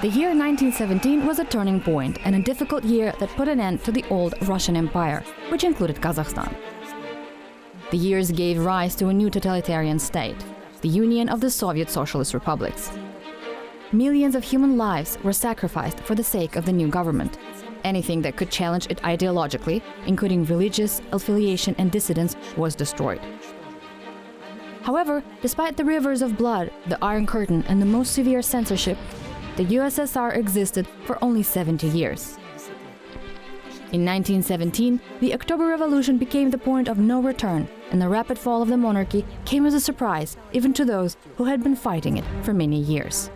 The year 1917 was a turning point and a difficult year that put an end to the old Russian Empire, which included Kazakhstan. The years gave rise to a new totalitarian state, the Union of the Soviet Socialist Republics. Millions of human lives were sacrificed for the sake of the new government. Anything that could challenge it ideologically, including religious affiliation and dissidence, was destroyed. However, despite the rivers of blood, the Iron Curtain, and the most severe censorship, the USSR existed for only 70 years. In 1917, the October Revolution became the point of no return, and the rapid fall of the monarchy came as a surprise even to those who had been fighting it for many years.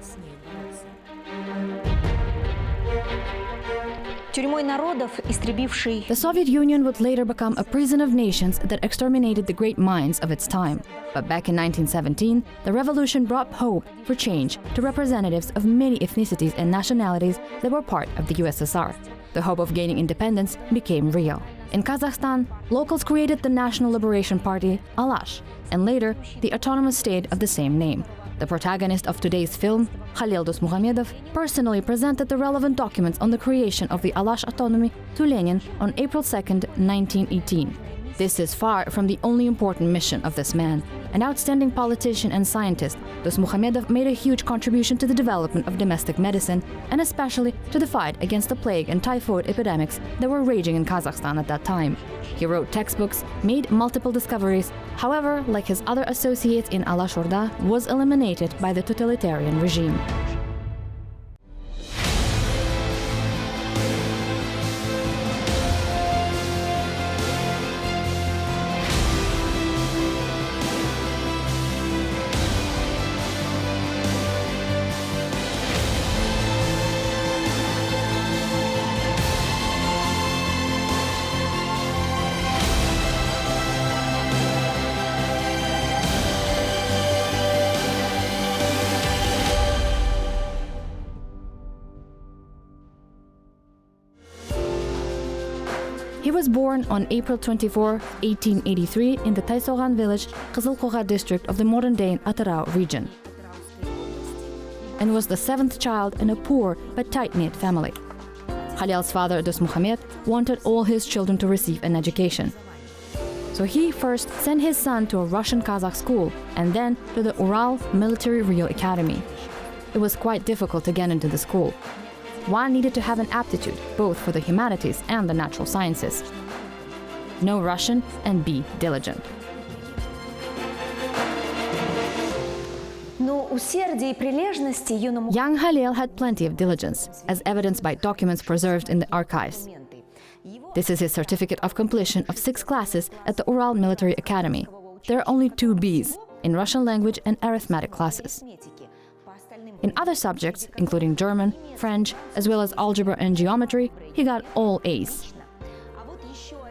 The Soviet Union would later become a prison of nations that exterminated the great minds of its time. But back in 1917, the revolution brought hope for change to representatives of many ethnicities and nationalities that were part of the USSR. The hope of gaining independence became real. In Kazakhstan, locals created the National Liberation Party, Alash, and later the autonomous state of the same name. The protagonist of today's film, Khalel Dosmukhamedov, personally presented the relevant documents on the creation of the Alash autonomy to Lenin on April 2, 1918. This is far from the only important mission of this man. An outstanding politician and scientist, Dosmukhamedov made a huge contribution to the development of domestic medicine and especially to the fight against the plague and typhoid epidemics that were raging in Kazakhstan at that time. He wrote textbooks, made multiple discoveries, however, like his other associates in Alashorda, was eliminated by the totalitarian regime. He was born on April 24, 1883 in the Taisogan village, Qazaqstan district of the modern-day Atyrau region, and was the seventh child in a poor but tight-knit family. Khalel's father, Dosmukhamed, wanted all his children to receive an education. So he first sent his son to a Russian Kazakh school and then to the Ural Military Real Academy. It was quite difficult to get into the school. One needed to have an aptitude both for the humanities and the natural sciences. Know Russian and be diligent. Young Khalel had plenty of diligence, as evidenced by documents preserved in the archives. This is his certificate of completion of 6 classes at the Ural Military Academy. There are only 2 Bs in Russian language and arithmetic classes. In other subjects, including German, French, as well as algebra and geometry, he got all A's.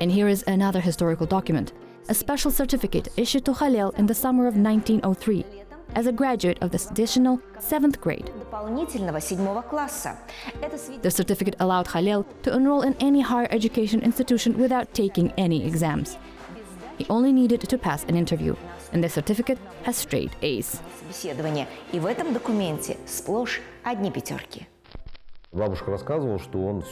And here is another historical document, a special certificate issued to Khalel in the summer of 1903, as a graduate of the additional 7th grade. The certificate allowed Khalel to enroll in any higher education institution without taking any exams. He only needed to pass an interview, and the certificate has straight A's.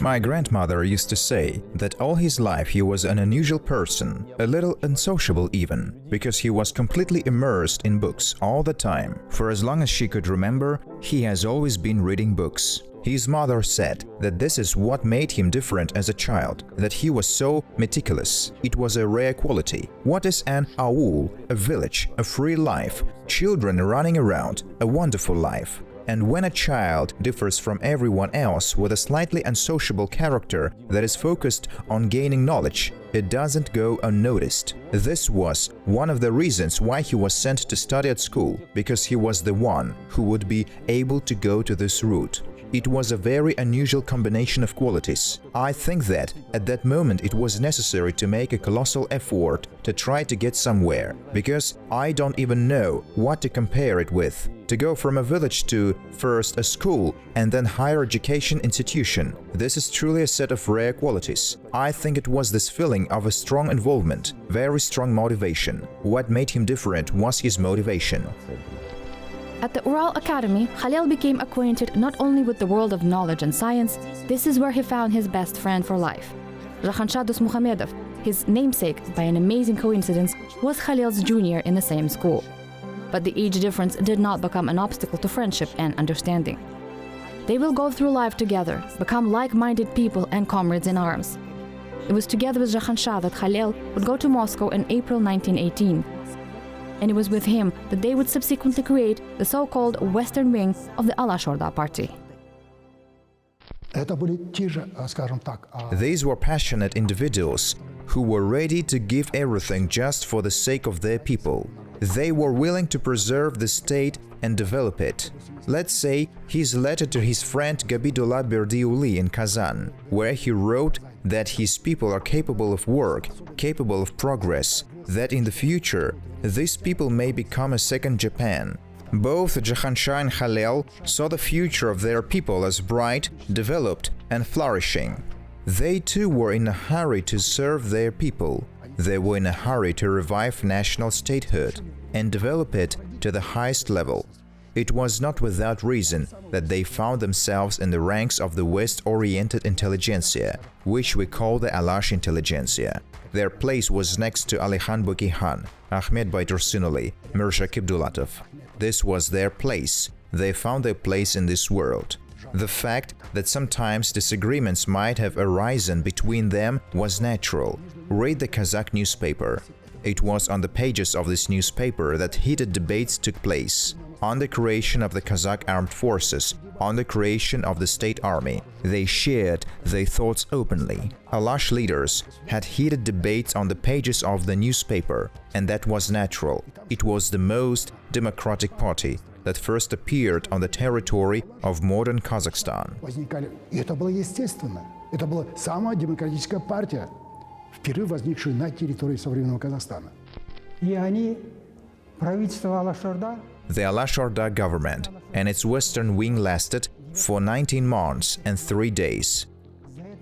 My grandmother used to say that all his life he was an unusual person, a little unsociable even, because he was completely immersed in books all the time. For as long as she could remember, he has always been reading books. His mother said that this is what made him different as a child, that he was so meticulous. It was a rare quality. What is an aul? A village, a free life, children running around, a wonderful life. And when a child differs from everyone else with a slightly unsociable character that is focused on gaining knowledge, it doesn't go unnoticed. This was one of the reasons why he was sent to study at school, because he was the one who would be able to go to this route. It was a very unusual combination of qualities. I think that at that moment it was necessary to make a colossal effort to try to get somewhere, because I don't even know what to compare it with. To go from a village to first a school and then higher education institution, this is truly a set of rare qualities. I think it was this feeling of a strong involvement, very strong motivation. What made him different was his motivation. At the Ural Academy, Khalel became acquainted not only with the world of knowledge and science, this is where he found his best friend for life. Dosmukhamedov, his namesake by an amazing coincidence, was Khalel's junior in the same school. But the age difference did not become an obstacle to friendship and understanding. They will go through life together, become like-minded people and comrades in arms. It was together with Jahanshah that Khalel would go to Moscow in April 1918. And it was with him that they would subsequently create the so-called Western wing of the Alashorda party. These were passionate individuals who were ready to give everything just for the sake of their people. They were willing to preserve the state and develop it. Let's say his letter to his friend Gabidullah Berdiuli in Kazan, where he wrote that his people are capable of work, capable of progress, that in the future these people may become a second Japan. Both Jahanshah and Khalel saw the future of their people as bright, developed and flourishing. They too were in a hurry to serve their people. They were in a hurry to revive national statehood and develop it to the highest level. It was not without reason that they found themselves in the ranks of the West-oriented intelligentsia, which we call the Alash intelligentsia. Their place was next to Alikhan Bukikhan, Ahmed Baitursunuli, Mirza Kibdulatov. This was their place. They found their place in this world. The fact that sometimes disagreements might have arisen between them was natural. Read the Kazakh newspaper. It was on the pages of this newspaper that heated debates took place on the creation of the Kazakh armed forces, on the creation of the state army. They shared their thoughts openly. Alash leaders had heated debates on the pages of the newspaper, and that was natural. It was the most democratic party that first appeared on the territory of modern Kazakhstan. Это было естественно. Это была самая демократическая партия, впервые возникшая на территории современного Казахстана. И они, правительство Алашорда, the Alashorda government and its western wing lasted for 19 months and 3 days.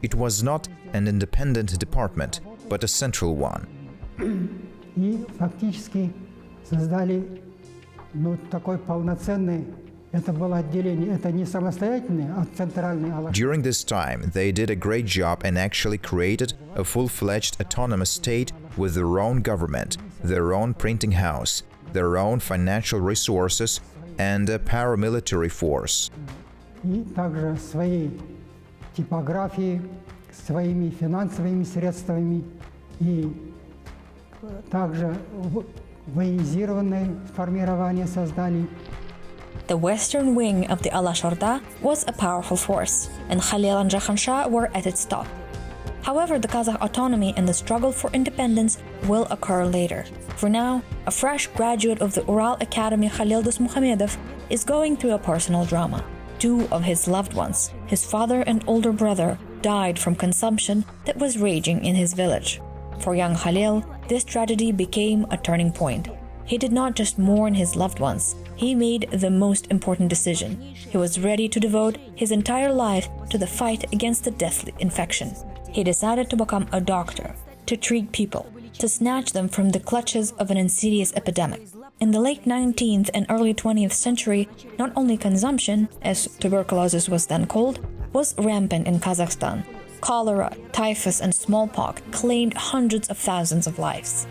It was not an independent department, but a central one. И фактически создали такой полноценный, это было отделение, это не самостоятельное, а центральный Алашорда. During this time, they did a great job and actually created a full-fledged autonomous state with their own government, their own printing house, their own financial resources and a paramilitary force. И также своей типографией, своими финансовыми средствами и также военизированное формирование создали. The western wing of the Alashorda was a powerful force, and Khalel and Jahanshah were at its top. However, the Kazakh autonomy and the struggle for independence will occur later. For now, a fresh graduate of the Ural Academy, Khalel Dosmukhamedov, is going through a personal drama. Two of his loved ones, his father and older brother, died from consumption that was raging in his village. For young Khalel, this tragedy became a turning point. He did not just mourn his loved ones, he made the most important decision. He was ready to devote his entire life to the fight against the deathly infection. He decided to become a doctor, to treat people, to snatch them from the clutches of an insidious epidemic. In the late 19th and early 20th century, not only consumption, as tuberculosis was then called, was rampant in Kazakhstan. Cholera, typhus, and smallpox claimed hundreds of thousands of lives.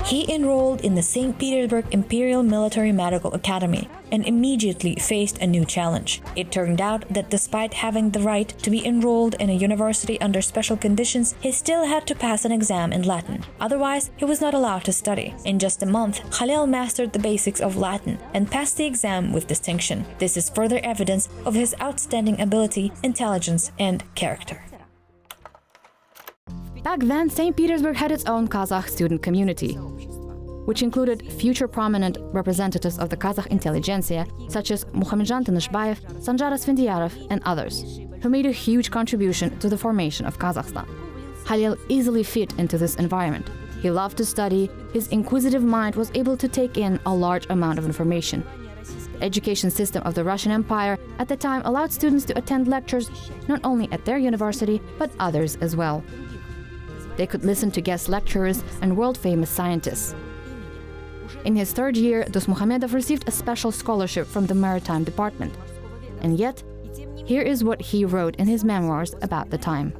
He enrolled in the St. Petersburg Imperial Military Medical Academy and immediately faced a new challenge. It turned out that despite having the right to be enrolled in a university under special conditions, he still had to pass an exam in Latin. Otherwise, he was not allowed to study. In just a month, Khalel mastered the basics of Latin and passed the exam with distinction. This is further evidence of his outstanding ability, intelligence, and character. Back then, St. Petersburg had its own Kazakh student community, which included future prominent representatives of the Kazakh intelligentsia, such as Muhamedjan Tanishbayev, Sanjar Asfendiyarov, and others, who made a huge contribution to the formation of Kazakhstan. Khalel easily fit into this environment. He loved to study, his inquisitive mind was able to take in a large amount of information. The education system of the Russian Empire at the time allowed students to attend lectures not only at their university, but others as well. They could listen to guest lecturers and world-famous scientists. In his third year, Dosmukhamedov received a special scholarship from the Maritime Department. And yet, here is what he wrote in his memoirs about the time.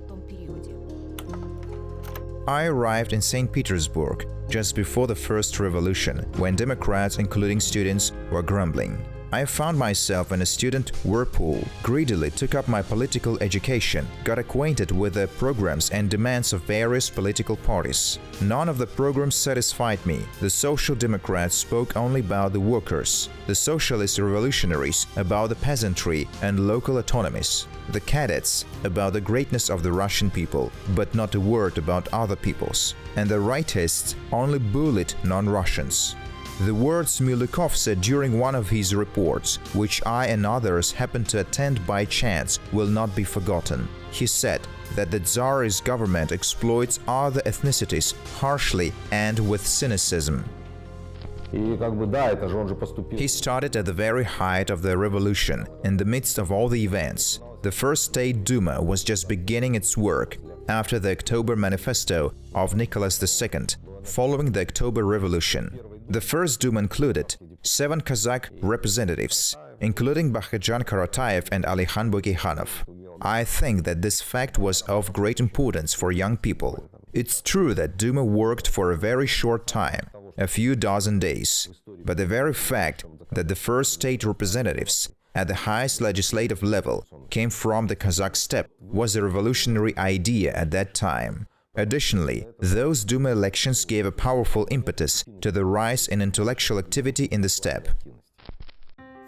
I arrived in St. Petersburg just before the first revolution, when Democrats, including students, were grumbling. I found myself in a student whirlpool, greedily took up my political education, got acquainted with the programs and demands of various political parties. None of the programs satisfied me. The Social Democrats spoke only about the workers, the Socialist Revolutionaries about the peasantry and local autonomies, the cadets about the greatness of the Russian people, but not a word about other peoples, and the rightists only bullied non-Russians. The words Milyukov said during one of his reports, which I and others happened to attend by chance, will not be forgotten. He said that the Tsarist government exploits other ethnicities harshly and with cynicism. He started at the very height of the revolution, in the midst of all the events. The first State Duma was just beginning its work after the October Manifesto of Nicholas II, following the October Revolution. The first Duma included 7 Kazakh representatives, including Bakhtjan Karatayev and Alikhan Bogeyhanov. I think that this fact was of great importance for young people. It's true that Duma worked for a very short time, a few dozen days, but the very fact that the first state representatives at the highest legislative level came from the Kazakh steppe was a revolutionary idea at that time. Additionally, those Duma elections gave a powerful impetus to the rise in intellectual activity in the steppe.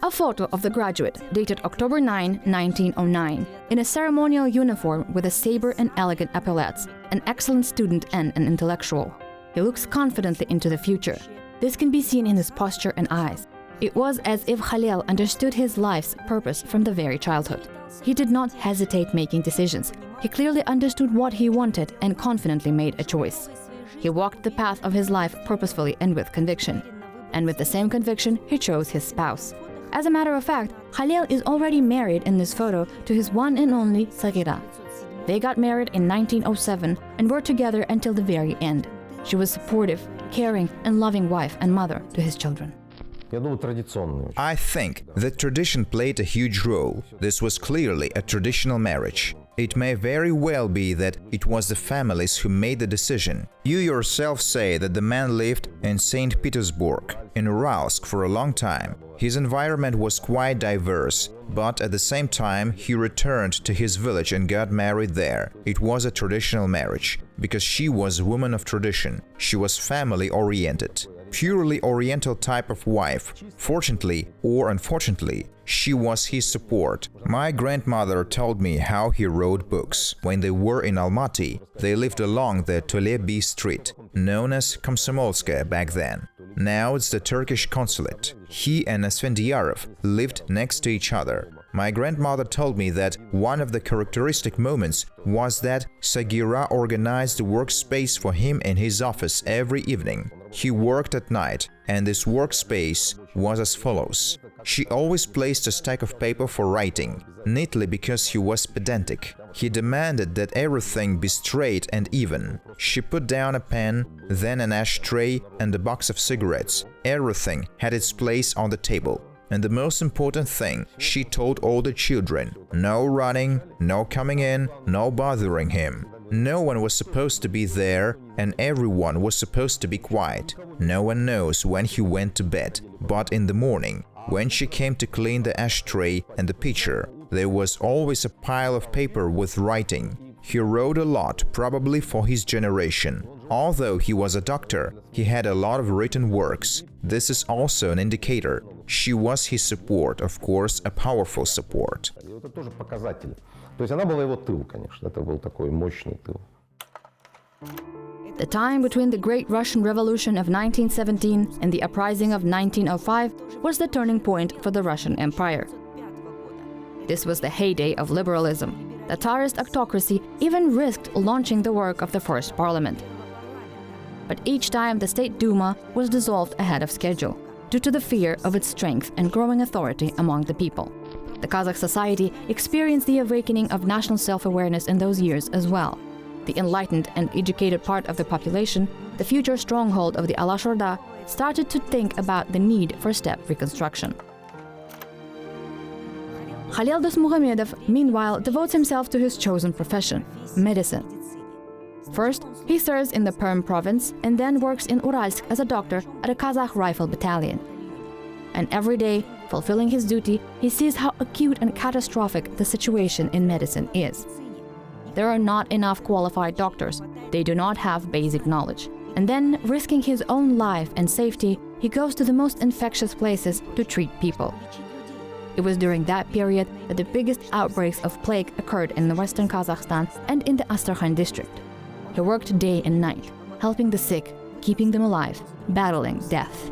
A photo of the graduate, dated October 9, 1909, in a ceremonial uniform with a saber and elegant epaulets, an excellent student and an intellectual. He looks confidently into the future. This can be seen in his posture and eyes. It was as if Khalel understood his life's purpose from the very childhood. He did not hesitate making decisions. He clearly understood what he wanted and confidently made a choice. He walked the path of his life purposefully and with conviction. And with the same conviction, he chose his spouse. As a matter of fact, Khalel is already married in this photo to his one and only Sagira. They got married in 1907 and were together until the very end. She was supportive, caring, and loving wife and mother to his children. I think that tradition played a huge role. This was clearly a traditional marriage. It may very well be that it was the families who made the decision. You yourself say that the man lived in St. Petersburg, in Uralsk, for a long time. His environment was quite diverse, but at the same time he returned to his village and got married there. It was a traditional marriage, because she was a woman of tradition. She was family-oriented. Purely Oriental type of wife. Fortunately or unfortunately, she was his support. My grandmother told me how he wrote books. When they were in Almaty, they lived along the Tolebi street, known as Komsomolskaya back then. Now it's the Turkish consulate. He and Asfendiyarov lived next to each other. My grandmother told me that one of the characteristic moments was that Sagira organized a workspace for him in his office every evening. He worked at night, and this workspace was as follows. She always placed a stack of paper for writing, neatly because he was pedantic. He demanded that everything be straight and even. She put down a pen, then an ashtray and a box of cigarettes. Everything had its place on the table. And the most important thing, she told all the children, no running, no coming in, no bothering him. No one was supposed to be there, and everyone was supposed to be quiet. No one knows when he went to bed, but in the morning, when she came to clean the ashtray and the pitcher, there was always a pile of paper with writing. He wrote a lot, probably for his generation. Although he was a doctor, he had a lot of written works. This is also an indicator. She was his support, of course, a powerful support. То есть она была его тыл, конечно, это был такой мощный тыл. The time between the Great Russian Revolution of 1917 and the uprising of 1905 was the turning point for the Russian Empire. This was the heyday of liberalism. The Tsarist autocracy even risked launching the work of the first parliament. But each time the State Duma was dissolved ahead of schedule, due to the fear of its strength and growing authority among the people. The Kazakh society experienced the awakening of national self-awareness in those years as well. The enlightened and educated part of the population, the future stronghold of the Alashorda, started to think about the need for step reconstruction. Khalel Dosmukhamedov, meanwhile, devotes himself to his chosen profession, medicine. First, he serves in the Perm province and then works in Uralsk as a doctor at a Kazakh rifle battalion. And every day, fulfilling his duty, he sees how acute and catastrophic the situation in medicine is. There are not enough qualified doctors. They do not have basic knowledge. And then, risking his own life and safety, he goes to the most infectious places to treat people. It was during that period that the biggest outbreaks of plague occurred in the western Kazakhstan and in the Astrakhan district. He worked day and night, helping the sick, keeping them alive, battling death.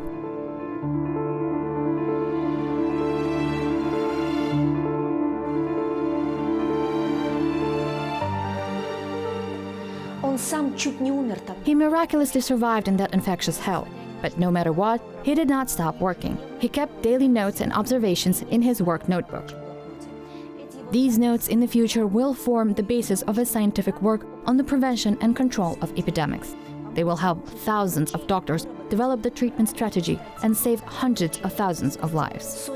He miraculously survived in that infectious hell. But no matter what, he did not stop working. He kept daily notes and observations in his work notebook. These notes in the future will form the basis of his scientific work on the prevention and control of epidemics. They will help thousands of doctors develop the treatment strategy and save hundreds of thousands of lives.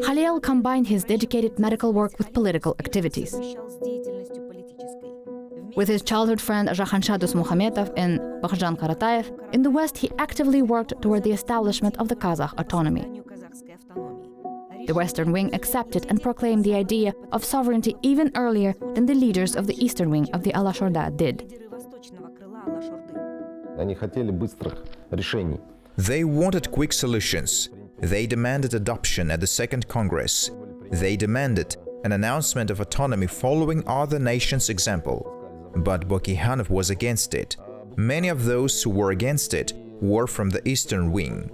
Khalel combined his dedicated medical work with political activities. With his childhood friend Zakhansha Dosmukhamedov and Bakhjan Karatayev, in the West he actively worked toward the establishment of the Kazakh autonomy. The Western wing accepted and proclaimed the idea of sovereignty even earlier than the leaders of the Eastern wing of the Alashorda did. They wanted quick solutions. They demanded adoption at the Second Congress. They demanded an announcement of autonomy following other nations' example. But Bokhanov was against it. Many of those who were against it were from the Eastern wing.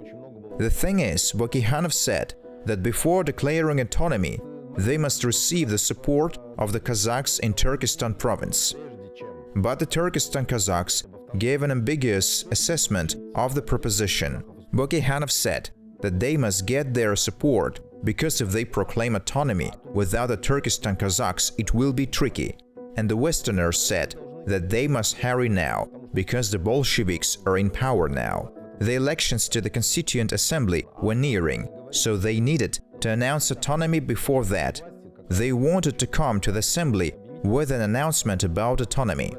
The thing is, Bokhanov said that before declaring autonomy, they must receive the support of the Kazakhs in Turkestan province. But the Turkestan Kazakhs gave an ambiguous assessment of the proposition. Bokhanov said that they must get their support because if they proclaim autonomy without the Turkestan Kazakhs, it will be tricky. And the Westerners said that they must hurry now because the Bolsheviks are in power now. The elections to the Constituent Assembly were nearing, so they needed to announce autonomy before that. They wanted to come to the assembly with an announcement about autonomy.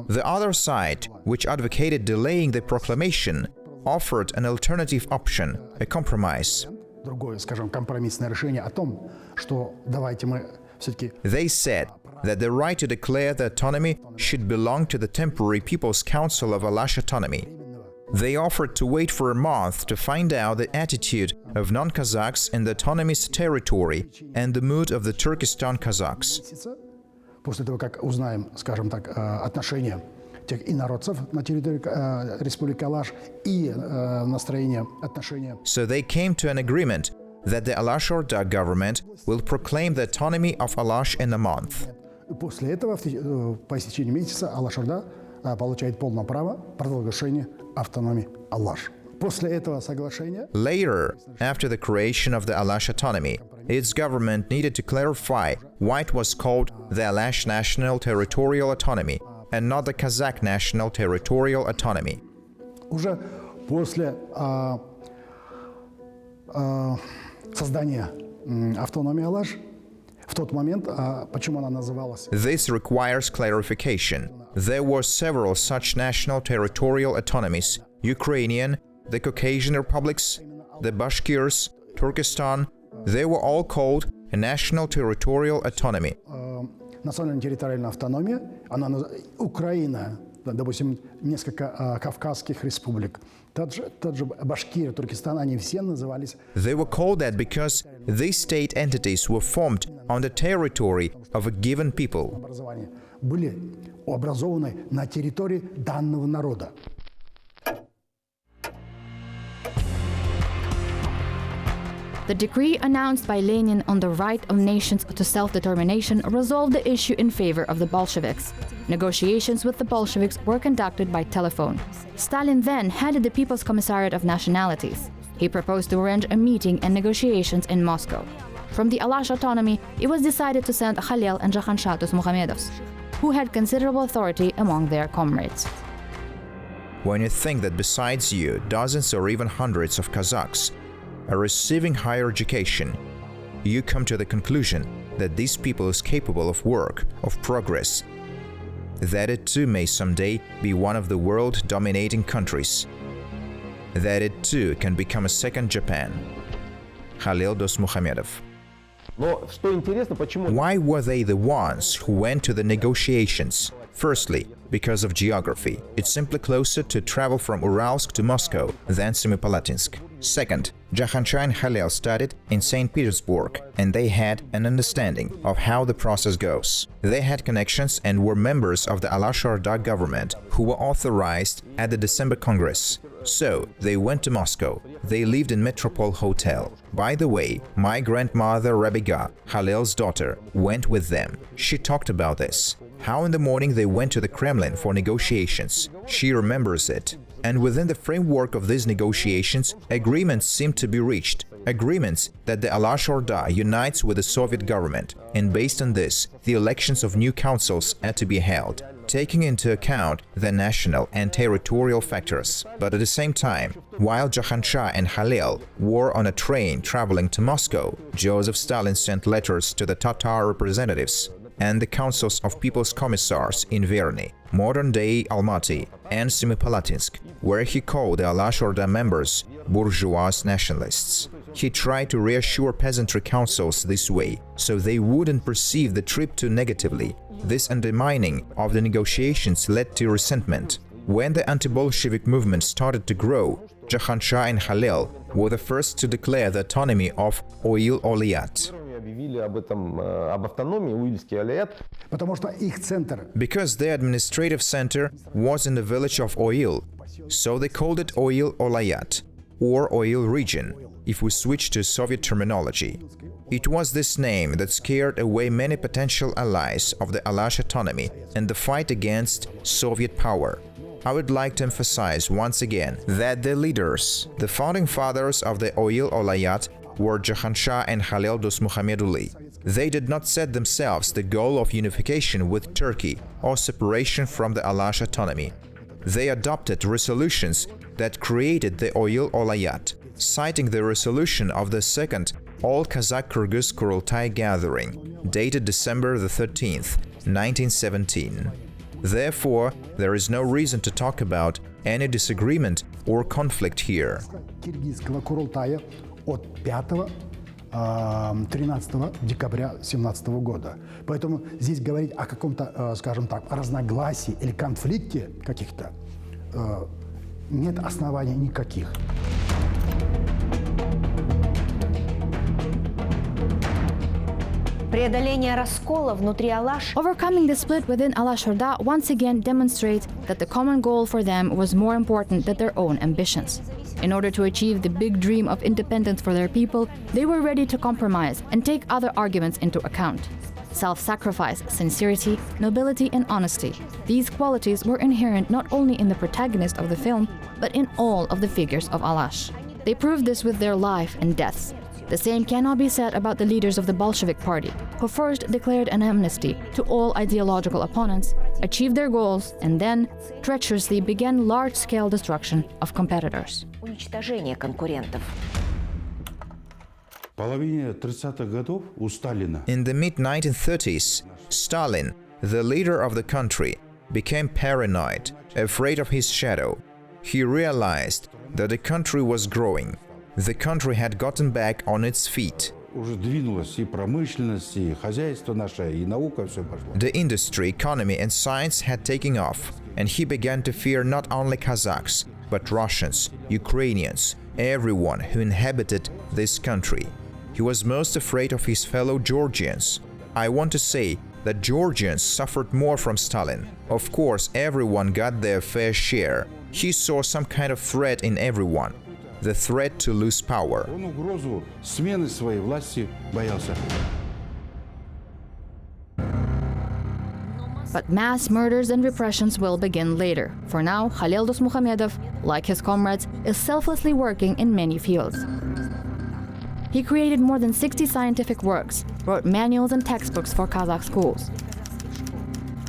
The other side, which advocated delaying the proclamation, offered an alternative option, a compromise. They said that the right to declare the autonomy should belong to the temporary People's Council of Alash Autonomy. They offered to wait for a month to find out the attitude of non-Kazakhs in the autonomous territory and the mood of the Turkestan Kazakhs. После того, как узнаем, скажем так, отношения тех инородцев на территории Республики Алаш и настроение, отношения. So they came to an agreement that the Alashorda government will proclaim the autonomy of Alash in a month. После этого, по истечении месяца, Алашорда получает полное право провозглашения автономии Алаш. После этого соглашения. Later, after the creation of the Alash autonomy, its government needed to clarify why it was called the Alash National Territorial Autonomy and not the Kazakh National Territorial Autonomy. Уже после создания автономии Алаш, в тот момент, почему она называлась? This requires clarification. There were several such national territorial autonomies: Ukrainian, the Caucasian republics, the Bashkirs, Turkestan. They were all called a national territorial autonomy. Национально-территориальная автономия, она Украина, допустим, несколько кавказских республик, тот же Башкирия, Туркестан, они все назывались. They were called that because these state entities were formed on the territory of a given people. Образования были образованы на территории данного народа. The decree announced by Lenin on the right of nations to self-determination resolved the issue in favor of the Bolsheviks. Negotiations with the Bolsheviks were conducted by telephone. Stalin then headed the People's Commissariat of Nationalities. He proposed to arrange a meeting and negotiations in Moscow. From the Alash autonomy, it was decided to send Khalel and Jakhanshah Dosmukhamedovs, who had considerable authority among their comrades. When you think that besides you, dozens or even hundreds of Kazakhs are receiving higher education, you come to the conclusion that these people is capable of work, of progress, that it too may someday be one of the world-dominating countries, that it too can become a second Japan. Khalel Dosmukhamedov. Why were they the ones who went to the negotiations? Firstly, because of geography. It's simply closer to travel from Uralsk to Moscow than Semipalatinsk. Second, Jakhanshah and Khalel studied in St. Petersburg, and they had an understanding of how the process goes. They had connections and were members of the Alashorda government, who were authorized at the December Congress. So, they went to Moscow. They lived in Metropole Hotel. By the way, my grandmother Rabiga, Khalel's daughter, went with them. She talked about this. How in the morning they went to the Kremlin for negotiations. She remembers it. And within the framework of these negotiations, agreements seemed to be reached. Agreements that the Alashorda unites with the Soviet government. And based on this, the elections of new councils had to be held, taking into account the national and territorial factors. But at the same time, while Jakhanshah and Khalel were on a train traveling to Moscow, Joseph Stalin sent letters to the Tatar representatives and the councils of people's commissars in Verny, modern-day Almaty, and Semipalatinsk, where he called the Alashorda members bourgeois nationalists. He tried to reassure peasantry councils this way, so they wouldn't perceive the trip too negatively. This undermining of the negotiations led to resentment. When the anti-Bolshevik movement started to grow, Jakhanshah and Khalel were the first to declare the autonomy of Oil Olayat. Because their administrative center was in the village of Oil, so they called it Oil Olayat, or Oil Region, if we switch to Soviet terminology. It was this name that scared away many potential allies of the Alash autonomy and the fight against Soviet power. I would like to emphasize once again that the leaders, the founding fathers of the Oil Olayat, were Jakhanshah and Khalel Dosmukhamedov. They did not set themselves the goal of unification with Turkey or separation from the Alash autonomy. They adopted resolutions that created the Oil Olayat, citing the resolution of the second All-Kazakh-Kyrgyz Kurultai gathering, dated December 13th, 1917. Therefore, there is no reason to talk about any disagreement or conflict here. От 5-13 декабря 2017 года. Поэтому здесь говорить о каком-то, скажем так, разногласии или конфликте каких-то нет оснований никаких. Overcoming the split within Alashorda once again demonstrates that the common goal for them was more important than their own ambitions. In order to achieve the big dream of independence for their people, they were ready to compromise and take other arguments into account. Self-sacrifice, sincerity, nobility, and honesty. These qualities were inherent not only in the protagonist of the film, but in all of the figures of Alash. They proved this with their life and deaths. The same cannot be said about the leaders of the Bolshevik Party, who first declared an amnesty to all ideological opponents, achieved their goals, and then treacherously began large-scale destruction of competitors. In the mid-1930s, Stalin, the leader of the country, became paranoid, afraid of his shadow. He realized that the country was growing. The country had gotten back on its feet. The industry, economy, and science had taken off. and he began to fear not only Kazakhs, but Russians, Ukrainians, everyone who inhabited this country. He was most afraid of his fellow Georgians. I want to say that Georgians suffered more from Stalin. Of course, everyone got their fair share. He saw some kind of threat in everyone, the threat to lose power. Он угрозу смены своей власти боялся. But mass murders and repressions will begin later. For now, Khalel Dosmukhamedov, like his comrades, is selflessly working in many fields. He created more than 60 scientific works, wrote manuals and textbooks for Kazakh schools.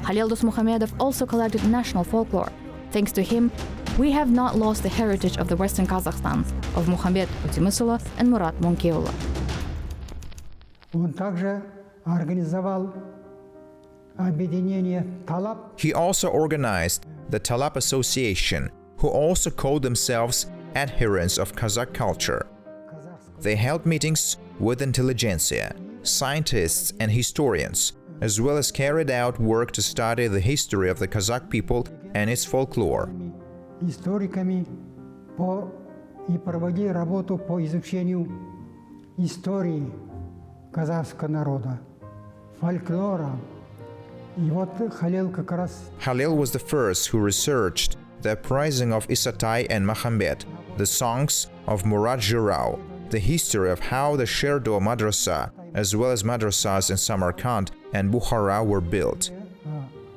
Khalel Dosmukhamedov also collected national folklore. Thanks to him, we have not lost the heritage of the Western Kazakhstan, of Muhammad Utimisullah and Murat Munkeullah. Он также организовал объединение Талап. He also organized the Talap Association, who also called themselves adherents of Kazakh culture. They held meetings with intelligentsia, scientists and historians, as well as carried out work to study the history of the Kazakh people and its folklore. Историками и проводили работу по изучению истории казахского народа, фольклора. И вот Khalel как раз Khalel was the first who researched the uprising of Isatai and Mahomet, the songs of Murad Jirau, the history of how the Sherdo Madrasa, as well as madrasas in Samarkand and Bukhara were built.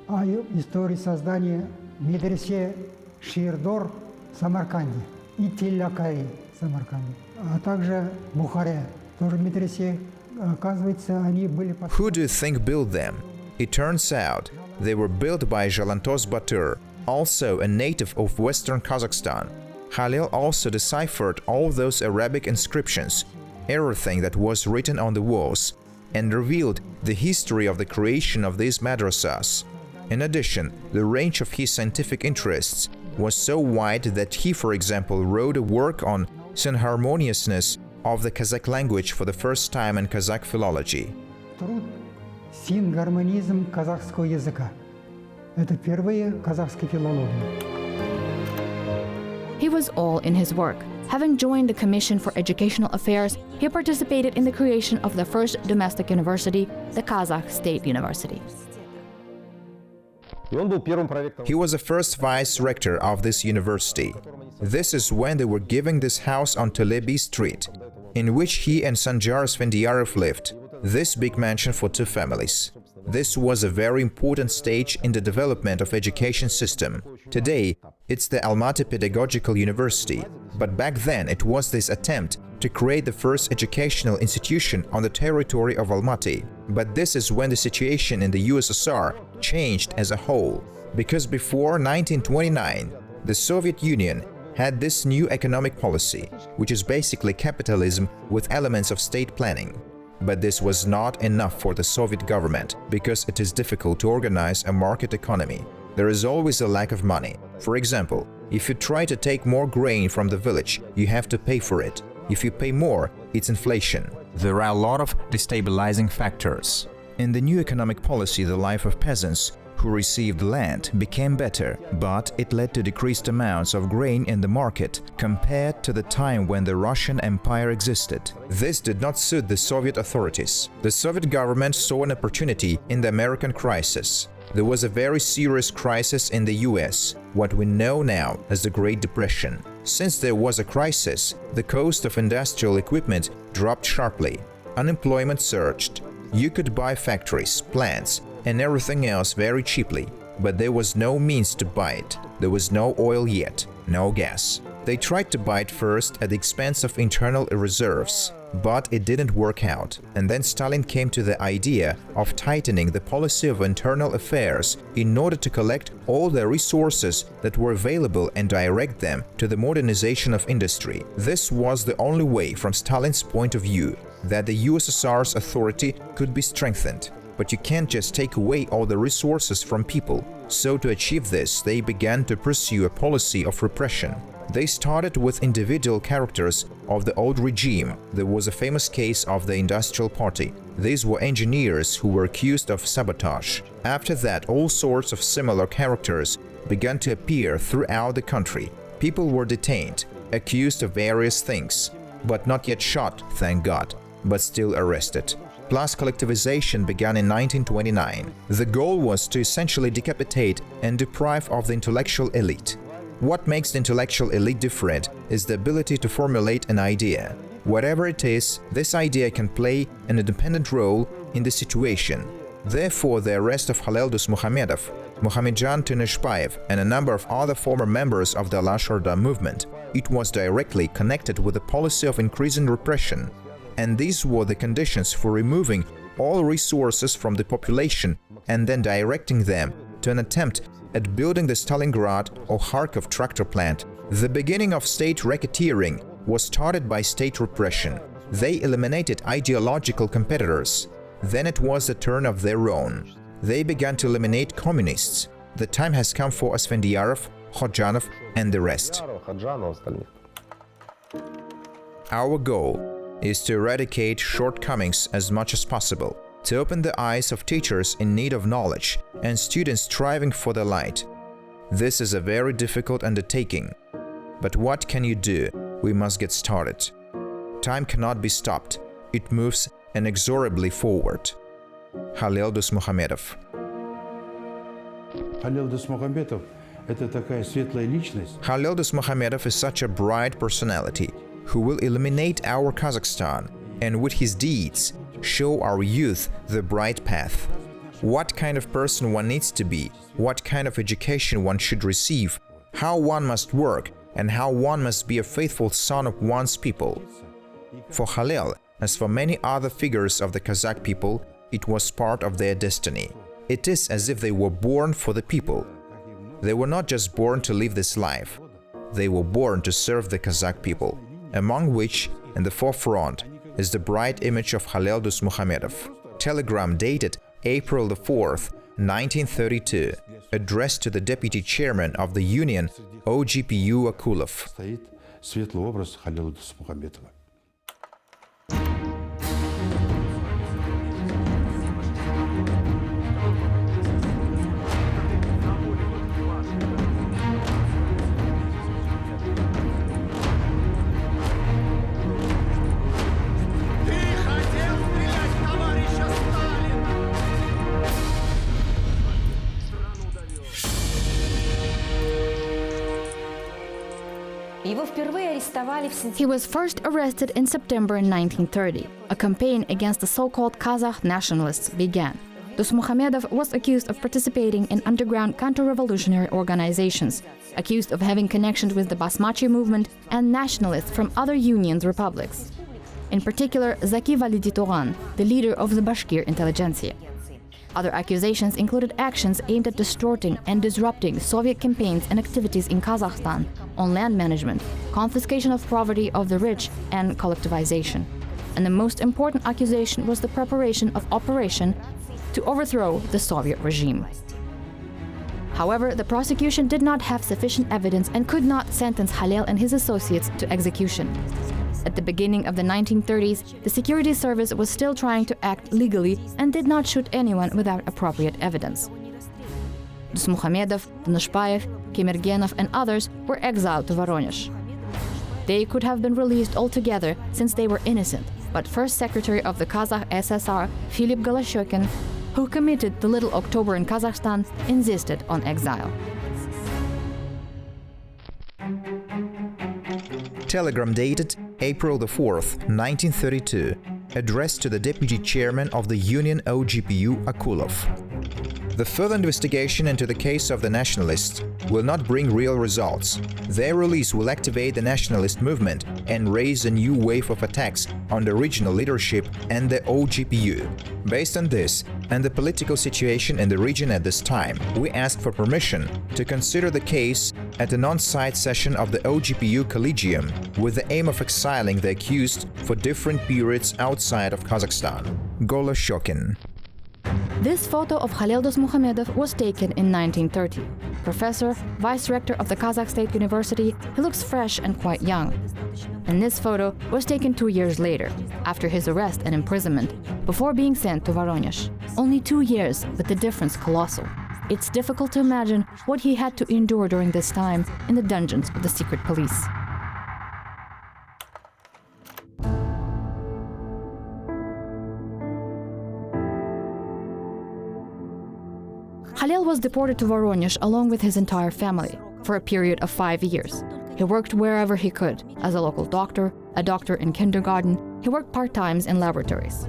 о истории создания медресе Ширдор в Самарканде и Тиллякаи в Самарканде, а также Бухаре, тоже медресе, оказывается, они были... Who do you think built them? It turns out they were built by Zhalantos Batur, also a native of western Kazakhstan. Khalel also deciphered all those Arabic inscriptions, everything that was written on the walls, and revealed the history of the creation of these madrasas. In addition, the range of his scientific interests was so wide that he, for example, wrote a work on synharmoniousness of the Kazakh language for the first time in Kazakh philology. Труд «Сингармонизм казахского языка». Это впервые казахской филологии. He was all in his work. Having joined the Commission for Educational Affairs, he participated in the creation of the first domestic university, the Kazakh State University. He was the first vice-rector of this university. This is when they were giving this house on Telebi Street, in which he and Sanjar Svendiarov lived, this big mansion for two families. This was a very important stage in the development of education system. Today, it's the Almaty Pedagogical University, but back then it was this attempt to create the first educational institution on the territory of Almaty. But this is when the situation in the USSR changed as a whole, because before 1929, the Soviet Union had this new economic policy, which is basically capitalism with elements of state planning. But this was not enough for the Soviet government, because it is difficult to organize a market economy. There is always a lack of money. For example, if you try to take more grain from the village, you have to pay for it. If you pay more, it's inflation. There are a lot of destabilizing factors. In the new economic policy, the life of peasants who received land became better, but it led to decreased amounts of grain in the market compared to the time when the Russian Empire existed. This did not suit the Soviet authorities. The Soviet government saw an opportunity in the American crisis. There was a very serious crisis in the US, what we know now as the Great Depression. Since there was a crisis, the cost of industrial equipment dropped sharply. Unemployment surged. You could buy factories, plants, and everything else very cheaply, but there was no means to buy it. There was no oil yet, no gas. They tried to buy it first at the expense of internal reserves, but it didn't work out. And then Stalin came to the idea of tightening the policy of internal affairs in order to collect all the resources that were available and direct them to the modernization of industry. This was the only way, from Stalin's point of view, that the USSR's authority could be strengthened. But you can't just take away all the resources from people. So to achieve this, they began to pursue a policy of repression. They started with individual characters of the old regime, there was a famous case of the Industrial Party. These were engineers who were accused of sabotage. After that, all sorts of similar characters began to appear throughout the country. People were detained, accused of various things, but not yet shot, thank God, but still arrested. Plus, collectivization began in 1929. The goal was to essentially decapitate and deprive of the intellectual elite. What makes the intellectual elite different is the ability to formulate an idea. Whatever it is, this idea can play an independent role in the situation. Therefore, the arrest of Khalel Dosmukhamedov, Muhammadjan Tunishbayev, and a number of other former members of the Alashorda movement, it was directly connected with the policy of increasing repression. And these were the conditions for removing all resources from the population and then directing them to an attempt at building the Stalingrad or Kharkov tractor plant. The beginning of state racketeering was started by state repression. They eliminated ideological competitors. Then it was the turn of their own. They began to eliminate communists. The time has come for Asfendiyarov, Khodjanov and the rest. Our goal is to eradicate shortcomings as much as possible, to open the eyes of teachers in need of knowledge and students striving for the light. This is a very difficult undertaking. But what can you do? We must get started. Time cannot be stopped. It moves inexorably forward. Khalel Dosmukhamedov. Khalel Dosmukhamedov – это такая светлая личность. Khalel Dosmukhamedov is such a bright personality who will illuminate our Kazakhstan and with his deeds show our youth the bright path. What kind of person one needs to be, what kind of education one should receive, how one must work, and how one must be a faithful son of one's people. For Khalel, as for many other figures of the Kazakh people, it was part of their destiny. It is as if they were born for the people. They were not just born to live this life. They were born to serve the Kazakh people, among which, in the forefront, is the bright image of Khalel Dosmukhamedov. Telegram dated April 4th, 1932, addressed to the Deputy Chairman of the Union, OGPU Akulov. Стоит светлый образ Khalela Dosmukhamedova. He was first arrested in September 1930. A campaign against the so-called Kazakh nationalists began. Dosmukhamedov was accused of participating in underground counter-revolutionary organizations, accused of having connections with the Basmachi movement and nationalists from other Union's republics. In particular, Zaki Validi Toran, the leader of the Bashkir intelligentsia. Other accusations included actions aimed at distorting and disrupting Soviet campaigns and activities in Kazakhstan on land management, confiscation of property of the rich, and collectivization. And the most important accusation was the preparation of operation to overthrow the Soviet regime. However, the prosecution did not have sufficient evidence and could not sentence Khalel and his associates to execution. At the beginning of the 1930s, the security service was still trying to act legally and did not shoot anyone without appropriate evidence. Dosmukhamedov, Tunishbayev, Kemergenov and others were exiled to Voronezh. They could have been released altogether since they were innocent, but First Secretary of the Kazakh SSR, Philip Goloshokin, who committed the Little October in Kazakhstan, insisted on exile. Telegram dated April 4th, 1932, addressed to the Deputy Chairman of the Union OGPU Akulov. The further investigation into the case of the nationalists will not bring real results. Their release will activate the nationalist movement and raise a new wave of attacks on the regional leadership and the OGPU. Based on this and the political situation in the region at this time, we asked for permission to consider the case at an on-site session of the OGPU Collegium with the aim of exiling the accused for different periods outside of Kazakhstan. Goloshokin. This photo of Khalel Dosmukhamedov was taken in 1930. professor, vice-rector of the Kazakh State University, he looks fresh and quite young. And this photo was taken 2 years later, after his arrest and imprisonment, before being sent to Voronezh. Only 2 years, but the difference colossal. It's difficult to imagine what he had to endure during this time in the dungeons of the secret police. Khalel was deported to Voronezh along with his entire family for a period of 5 years. He worked wherever he could, as a local doctor, a doctor in kindergarten. He worked part-times in laboratories,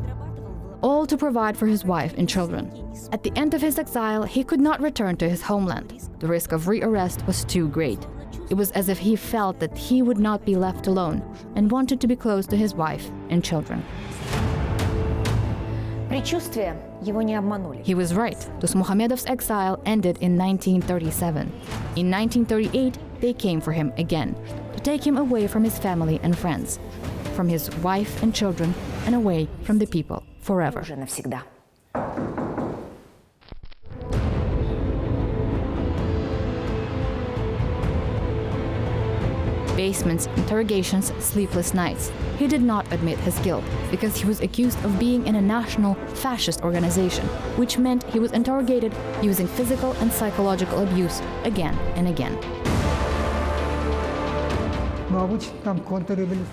all to provide for his wife and children. At the end of his exile, he could not return to his homeland. The risk of rearrest was too great. It was as if he felt that he would not be left alone and wanted to be close to his wife and children. He was right. Dosmukhamedov's exile ended in 1937. In 1938, they came for him again, to take him away from his family and friends, from his wife and children, and away from the people forever. Basements, interrogations, sleepless nights. He did not admit his guilt because he was accused of being in a national fascist organization, which meant he was interrogated using physical and psychological abuse again and again.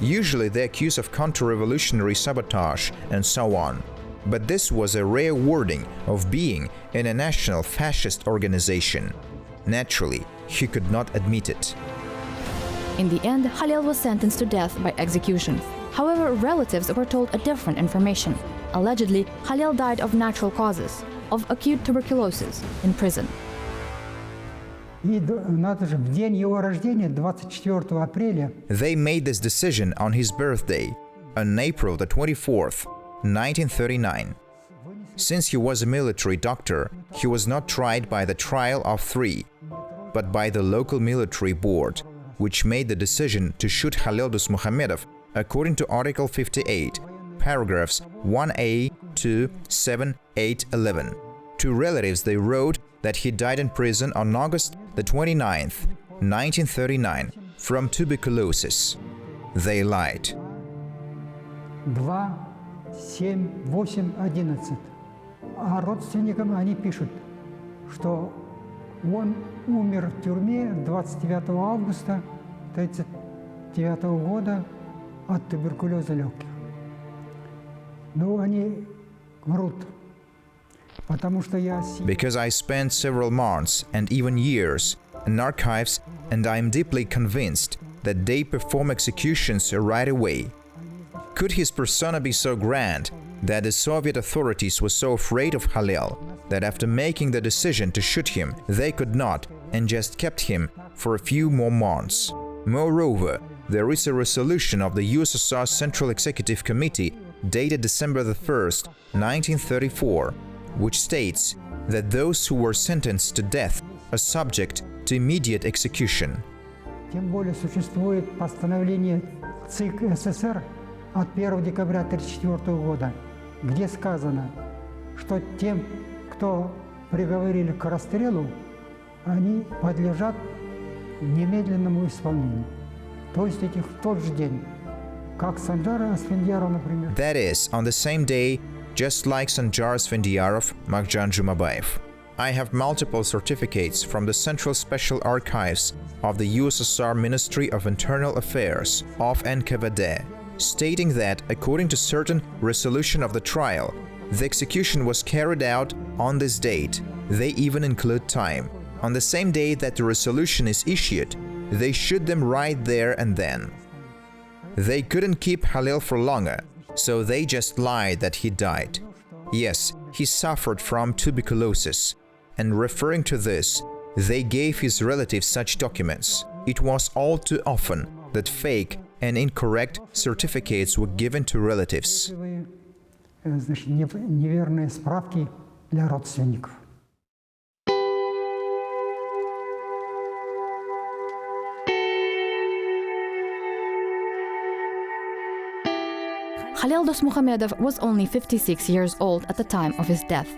Usually they accuse of counter-revolutionary sabotage and so on. But this was a rare wording of being in a national fascist organization. Naturally, he could not admit it. In the end, Khalel was sentenced to death by execution. However, relatives were told a different information. Allegedly, Khalel died of natural causes, of acute tuberculosis, in prison. И надо же, в день его рождения, 24 апреля, They made this decision on his birthday, on April the 24th, 1939. Since he was a military doctor, he was not tried by the trial of 3, but by the local military board, which made the decision to shoot Khalel Dosmukhamedov according to Article 58, paragraphs 1a to 7, 8, 11. To relatives they wrote that he died in prison on August the 29th, 1939, from tuberculosis. They lied. 2, 7, 8, 11. А родственникам они пишут, что он умер в тюрьме 29 августа 1939 года от туберкулеза легких. Но они врут. Because I spent several months and even years in archives, and I am deeply convinced that they perform executions right away. Could his persona be so grand that the Soviet authorities were so afraid of Khalel that after making the decision to shoot him, they could not and just kept him for a few more months? Moreover, there is a resolution of the USSR Central Executive Committee dated December 1st, 1934, which states that those who were sentenced to death are subject to immediate execution. Тем более существует постановление ЦИК СССР от 1 декабря 1934 года, где сказано, что тем, кто приговорили к расстрелу, они подлежат немедленному исполнению. То есть этих в тот же день, как Санджара Асфендияров, например. That is, on the same day, just like Sanjar Asfendiyarov, Makhjan Jumabayev. I have multiple certificates from the Central Special Archives of the USSR Ministry of Internal Affairs of NKVD, stating that, according to certain resolution of the trial, the execution was carried out on this date. They even include time. On the same day that the resolution is issued, they shoot them right there and then. They couldn't keep Khalel for longer, so they just lied that he died. Yes, he suffered from tuberculosis, and referring to this, they gave his relatives such documents. It was all too often that fake and incorrect certificates were given to relatives. Значит, неверные справки для родственников. Khalel Dosmukhamedov was only 56 years old at the time of his death.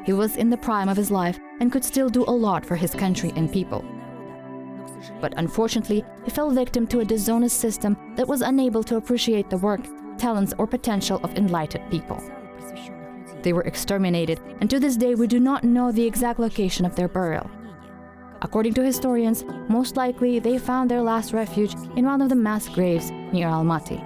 He was in the prime of his life and could still do a lot for his country and people. But unfortunately, he fell victim to a dishonest system that was unable to appreciate the work, talents, or potential of enlightened people. They were exterminated, and to this day we do not know the exact location of their burial. According to historians, most likely they found their last refuge in one of the mass graves near Almaty.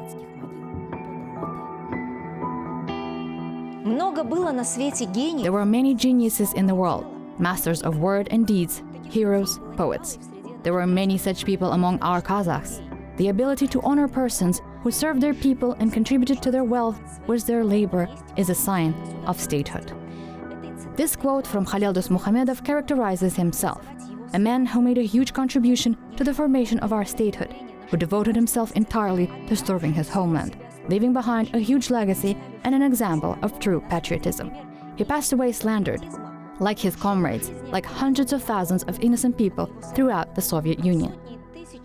There were many geniuses in the world, masters of word and deeds, heroes, poets. There were many such people among our Kazakhs. The ability to honor persons who served their people and contributed to their wealth with their labor is a sign of statehood. This quote from Khalel Dosmukhamedov characterizes himself, a man who made a huge contribution to the formation of our statehood, who devoted himself entirely to serving his homeland, leaving behind a huge legacy and an example of true patriotism. He passed away slandered, like his comrades, like hundreds of thousands of innocent people throughout the Soviet Union.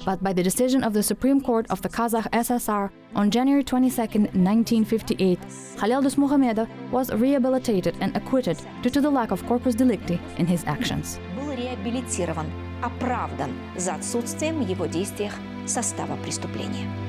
But by the decision of the Supreme Court of the Kazakh SSR on January 22, 1958, Khalel Dosmukhamedov was rehabilitated and acquitted due to the lack of corpus delicti in his actions. Был реабилитирован, оправдан за отсутствием в его действиях состава преступления.